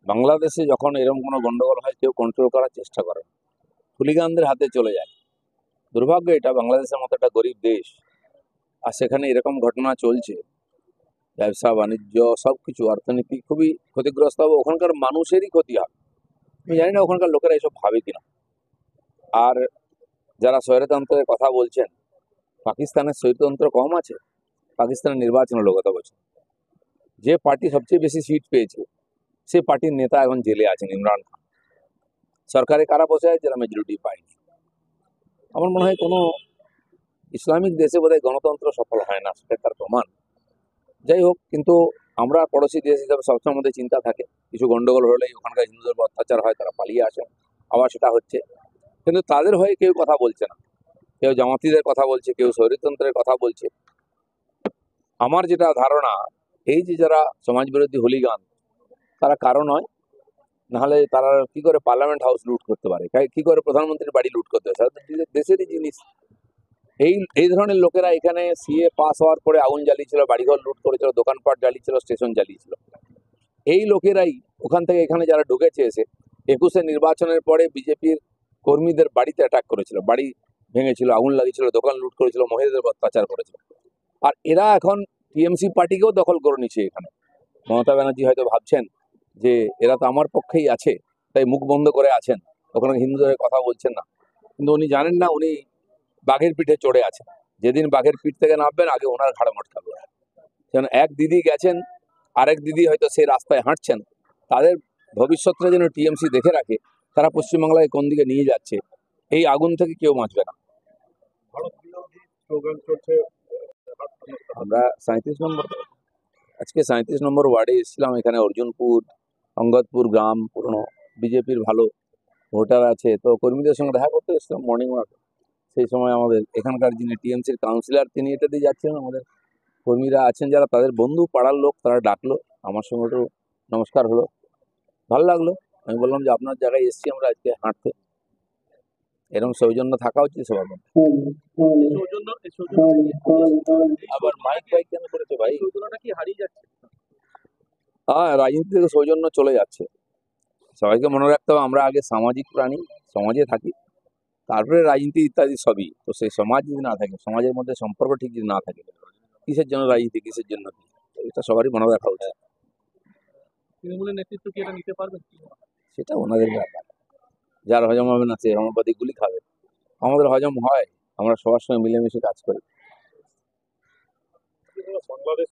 বাংলাদেশে যখন এরকম কোনো গন্ডগোল হয় কেউ কন্ট্রোল করার চেষ্টা করে না। হুলিগানদের হাতে চলে যায়। দুর্ভাগ্য, এটা বাংলাদেশের মতো একটা গরিব দেশ, আর সেখানে এরকম ঘটনা চলছে। ব্যবসা বাণিজ্য সবকিছু, অর্থনীতি খুবই ক্ষতিগ্রস্ত হবে, ওখানকার মানুষেরই ক্ষতি হবে। আমি জানি না ওখানকার লোকেরা এসব ভাবে কিনা। আর যারা স্বৈরতন্ত্রের কথা বলছেন, পাকিস্তানের স্বৈরতন্ত্র কম আছে? পাকিস্তানের নির্বাচন হলো গত বছর, যে পার্টি সবচেয়ে বেশি সিট পেয়েছে সে পার্টির নেতা এখন জেলে আছেন, ইমরান খান। সরকারে কারা বসে আছে যারা মেজরিটি পায়নি। আমার মনে হয় কোনো ইসলামিক দেশে বোধহয় গণতন্ত্র সফল হয় না, সেটা তার প্রমাণ। যাই হোক, কিন্তু আমরা পড়োশি দেশ হিসাবে সবসময় আমাদের চিন্তা থাকে, কিছু গন্ডগোল হলেই ওখানকার হিন্দুদের উপর অত্যাচার হয়, তারা পালিয়ে আসেন, আবার সেটা হচ্ছে। কিন্তু তাদের হয়ে কেউ কথা বলছে না। কেউ জামাতিদের কথা বলছে, কেউ স্বৈরতন্ত্রের কথা বলছে। আমার যেটা ধারণা, এই যে যারা সমাজ বিরোধী হুলিগান, তারা কারো নয়। নাহলে তারা কি করে পার্লামেন্ট হাউস লুট করতে পারে, কি করে প্রধানমন্ত্রীর বাড়ি লুট করতে পারে? দেশেরই জিনিস। এই এই ধরনের লোকেরা এখানে সিএ পাস হওয়ার পরে আগুন জ্বালিয়েছিল, বাড়িঘর লুট করেছিল, দোকানপাট জ্বালিয়েছিল, স্টেশন জ্বালিয়েছিল। এই লোকেরাই ওখান থেকে এখানে যারা ঢুকেছে এসে 21-এ নির্বাচনের পরে বিজেপির কর্মীদের বাড়িতে অ্যাটাক করেছিল, বাড়ি ভেঙেছিল, আগুন লাগিয়েছিল, দোকান লুট করেছিল, মহিলাদের উপর অত্যাচার করেছিল। আর এরা এখন টিএমসি পার্টিকেও দখল করে নিচ্ছে এখানে। মমতা ব্যানার্জি হয়তো ভাবছেন যে এরা তো আমার পক্ষেই আছে, তাই মুখ বন্ধ করে আছেন, ওখানে হিন্দুদের কথা বলছেন না। কিন্তু উনি জানেন না, উনি বাঘের পিঠে চড়ে আছেন। যেদিন বাঘের পিঠ থেকে নামবেন, আগে ওনার ঘাড়ে মটকাবে। যেন এক দিদি গেছেন, আরেক দিদি হয়তো সেই রাস্তায় হাঁটছেন। তাদের ভবিষ্যৎটা যেন টিএমসি দেখে রাখে, তারা পশ্চিমবাংলায় কোন দিকে নিয়ে যাচ্ছে, এই আগুন থেকে কেউ বাঁচবে না। আমরা 37 নম্বর, আজকে 37 নম্বর ওয়ার্ডে এসেছিলাম। এখানে অর্জুনপুর, অঙ্গদপুর গ্রাম পুরনো বিজেপির ভালো ভোটার আছে, তো কর্মীদের সঙ্গে দেখা করতে এসেছিলাম মর্নিং ওয়াক। সেই সময় আমাদের এখানকার যিনি টিএমসির কাউন্সিলর, তিনি এটা দিয়ে যাচ্ছিলেন। আমাদের কর্মীরা আছেন যারা তাদের বন্ধু, পাড়ার লোক, তারা ডাকলো, আমার সঙ্গে একটু নমস্কার হলো, ভালো লাগলো। আমি বললাম যে আপনার জায়গায় এসছি আমরা আজকে হাঁটতে, এরকম সৌজন্য থাকা উচিত সবার মধ্যে। আবার মাইক ফাইক কেন করেছে ভাই? হ্যাঁ, রাজনীতি থেকে সৌজন্য চলে যাচ্ছে। সবাইকে মনে রাখতে হবে, আমরা আগে সামাজিক প্রাণী, সমাজে থাকি, তারপরে রাজনীতি ইত্যাদি সবই। তো সেই সমাজ যদি না থাকে, সমাজের মধ্যে সম্পর্ক ঠিক যদি না থাকে, কিসের জন্য রাজনীতি, কিসের জন্য কি? তো এটা সবারই মনে রাখা উচিত। তৃণমূলের নেতৃত্ব কি এটা নিতে পারবে? সেটা ওনাদের ব্যাপার। যার হজম হবে না সে হোমিওপ্যাথিক গুলি খাবে। আমাদের হজম হয়, আমরা সবার সঙ্গে মিলেমিশে কাজ করি। বাংলাদেশ